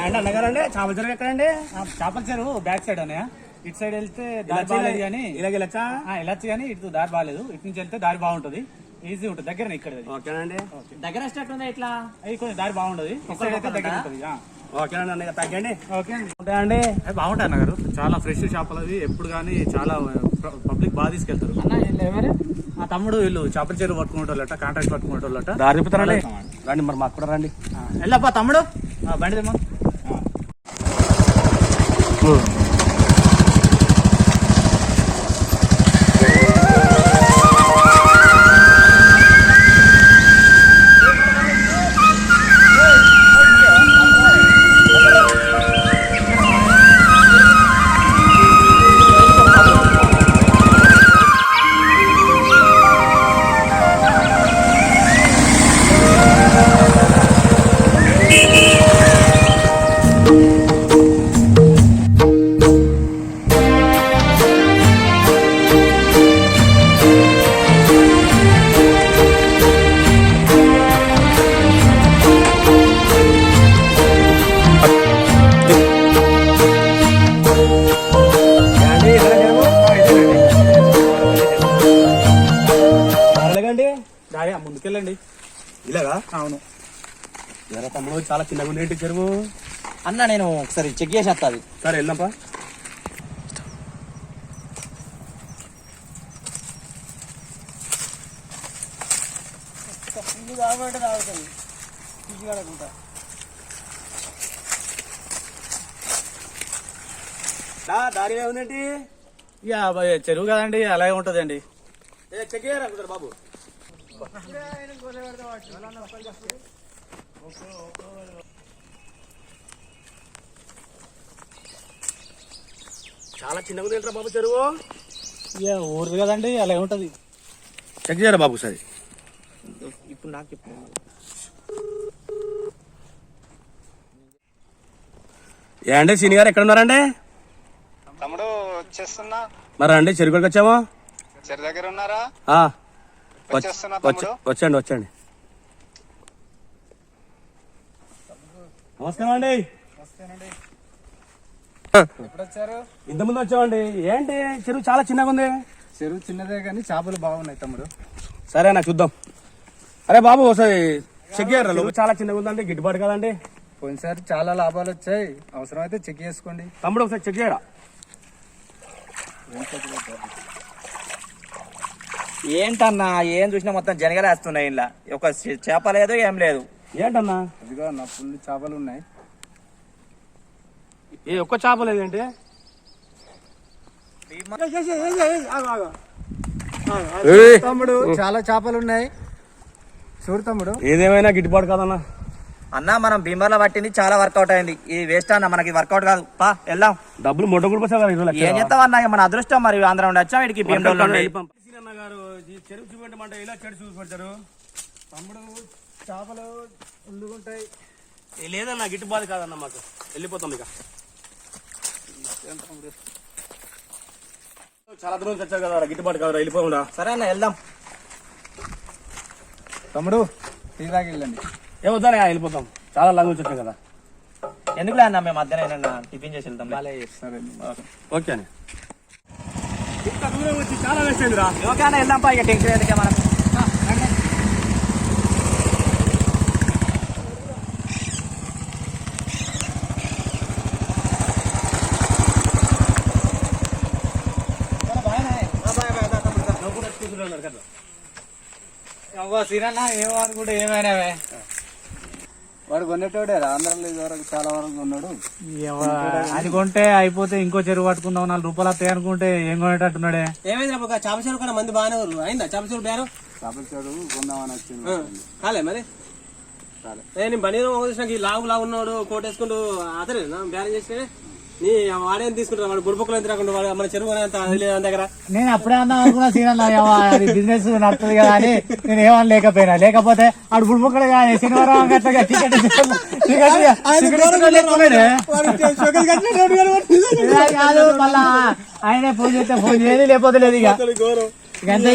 అండి అన్నగారండి చేపల చెరువు ఎక్కడండి? చేపల చెరువు బ్యాక్ సైడ్ అన్నయ్య. ఇటు సైడ్ వెళ్తే దారి బాగాలేదు కానీ ఇలాగెళ్ళచ్చా? వెళ్ళచ్చు కానీ ఇటు దారి బాగాలేదు. ఇటు నుంచి వెళ్తే దారి బాగుంటుంది, ఈజీ ఉంటుంది, దగ్గర ఇక్కడ. ఓకేనండి. దగ్గర స్టార్ట్ ఉందా ఇట్లా అది కొంచెం దారి బాగుంటుంది, ఇటు సైడ్ అయితే దగ్గర ఉంటుంది. ఓకేనండి అన్నయ్య, తగ్గండి. ఓకే అండి, ఉంటాయండి. అది బాగుంటాయి అన్నగారు, చాలా ఫ్రెష్ చేపలు అవి. ఎప్పుడు కానీ చాలా పబ్లిక్ బాగా తీసుకెళ్తారు అన్న. ఆ తమ్ముడు వీళ్ళు చేపల చెరువు పట్టుకునేటోళ్ళట, కాంట్రాక్ట్ పట్టుకునేటోళ్ళట. దారి చెప్తారండి. రండి మరి మాకు కూడా రండి. వెళ్ళప్పా తమ్ముడు, బండి తెమ్మా. ముందుకెళ్ళండి. ఇలాగా? అవును. ఎరా తమ్ముడు, చాలా చిన్నగా ఉంది ఏంటి చెరువు? అన్న నేను ఒకసారి చెక్ చేసి వస్తుంది. సరే వెళ్దాంపా. దారి ఏముందేంటి? ఇక చెరువు కదండి, అలాగే ఉంటదండి. చెక్ చేయరా బాబు. చాలా చిన్నగా ఉంది బాబు చెరువు. ఇక ఊరిది కదండి, అలాగే ఉంటది. చెక్ చేయరా బాబు సరే. ఇప్పుడు నాకు చెప్పు. ఏ అండి సీని గారు ఎక్కడ ఉన్నారండి? తమ్ముడు వచ్చేస్తున్నా. మరి అండి చెరువుకి వచ్చామా? చెరు దగ్గర ఉన్నారా? వచ్చండి వచ్చండి. నమస్కారం అండి. ఎప్పుడొచ్చారు? ఇంతకుముందు వచ్చామండి. ఏంటి చెరువు చాలా చిన్నగా ఉంది? చెరువు చిన్నదే కానీ చేపలు బాగున్నాయి తమ్ముడు. సరే నాకు చూద్దాం. అరే బాబు ఒకసారి చెక్ చేయరా. చాలా చిన్నగా ఉందండి, గిట్టుబాటు కదండి. పోయినసారి చాలా లాభాలు వచ్చాయి, అవసరమైతే చెక్ చేసుకోండి. తమ్ముడు ఒకసారి చెక్ చేయరా. ఏంటన్నా ఏం చూసినా మొత్తం జనగలు వేస్తున్నాయి. ఇలా ఒక చేప లేదు, ఏం లేదు. ఏంటన్నా? ఇదిగో నా ఫుల్ చేపలు ఉన్నాయి. ఏ ఒక్క చేప లేదేంటి? తమ్ముడు చాలా చేపలు ఉన్నాయి చూడు తమ్ముడు. ఏదేమైనా గిట్టుబాటు కాదన్నా. అన్న మనం భీమర్లో పట్టింది చాలా వర్కౌట్ అయింది. ఇది వేస్ట్ అన్న, మనకి వర్కౌట్ కాదు. పా వెళ్దాం. డబ్బులు మొట్ట కూడా ఏం చేస్తాం అన్న, మన అదృష్టం. మరి ఆంధ్ర ఉండి వచ్చాం, వీడికి భీమలో చెరువు చూపెట్టమంటే ఇలా చెడు చూపెడతారు. తమ్ముడు చేపలు ఉండుకుంటాయి. లేదన్నా గిట్టుబాటు కాదన్న, మాకు వెళ్ళిపోతాం ఇక. చాలా దూరం వచ్చారు కదా, గిట్టుబాటు కాదు, వెళ్ళిపోకుండా. సరే అన్న వెళ్దాం. తమ్ముడు టీ తాగి వెళ్ళండి. ఏమవుతానే వెళ్ళిపోతాం, చాలా లాంగ్ నుంచి వచ్చాం కదా. ఎందుకులే అన్న, మేము మధ్యాహ్నం టిఫిన్ చేసి వెళ్తాం. సరే ఓకే అని. ఇంత దూరం వచ్చి చాలా వేస్ట్ అయిందిరా. ఓకే అన్న వెళ్దాం పా, ఇక టెన్షన్ ఎందుకే మనం. సిరన్నా ఏమనుకుంటే ఏమైనా వాడు కొనేటోడే ఆంధ్రలో వరకు చాలా వరకు ఉన్నాడు. అది కొంటే అయిపోతే ఇంకో చెరువు పట్టుకుందాం, 4 రూపాయలు వస్తాయి అనుకుంటే ఏం కొనేటట్టున్నాడే. ఏమైంది చేపల చెరువు కూడా మంది బాగానే అయిందా? చేపల చెరువు బేరం చేపల చెరువు కొందామని వచ్చింది. కాలే మరి నేను బండి నాకు లావు ఉన్నాడు, కోట్ వేసుకుంటూ అతనే బేరం చేస్తే నీ వాడేం తీసుకుంటారు. వాడు గుడిపొక్కలు ఎంత రాకుండా వాడు మన చెరువు దగ్గర. నేను అప్పుడే అన్నా అనుకున్నా సీనన్నా బిజినెస్ నడుతుంది కదా అని నేను ఏమని లేకపోతే ఆడు గుడిపొక్కలు శనివారం కాదు. మళ్ళా ఆయనే ఫోన్ చేస్తే ఫోన్ చేయదు, లేకపోతే లేదు. ఇక అంతే,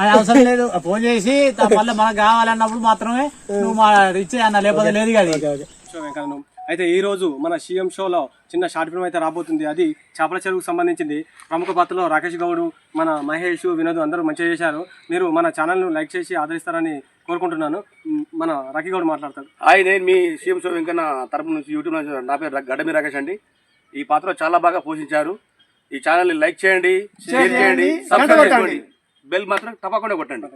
అది అవసరం లేదు. ఫోన్ చేసి మళ్ళీ మనకు కావాలన్నప్పుడు మాత్రమే నువ్వు మా ఇచ్చే అన్న, లేకపోతే లేదు. అది అయితే ఈ రోజు మన సీఎం షోలో చిన్న షార్ట్ ఫిల్మ్ అయితే రాబోతుంది. అది చేపల చెరువుకు సంబంధించింది. ప్రముఖ పాత్రలో రాకేష్ గౌడ్, మన మహేష్, వినోద్ అందరూ మంచిగా చేశారు. మీరు మన ఛానల్ను లైక్ చేసి ఆదరిస్తారని కోరుకుంటున్నాను. మన రాకీ గౌడ్ మాట్లాడతాడు. హాయ్, నేను మీ సీఎం షో వెంకన్న తరపు నుంచి యూట్యూబ్ నుంచి నా పేరు గడ్డమి రాకేష్ అండి. ఈ పాత్ర చాలా బాగా పోషించారు. ఈ ఛానల్ని లైక్ చేయండి, షేర్ చేయండి, సబ్స్క్రైబ్ చేసుకోండి, బెల్ మాత్రం తప్పకుండా కొట్టండి.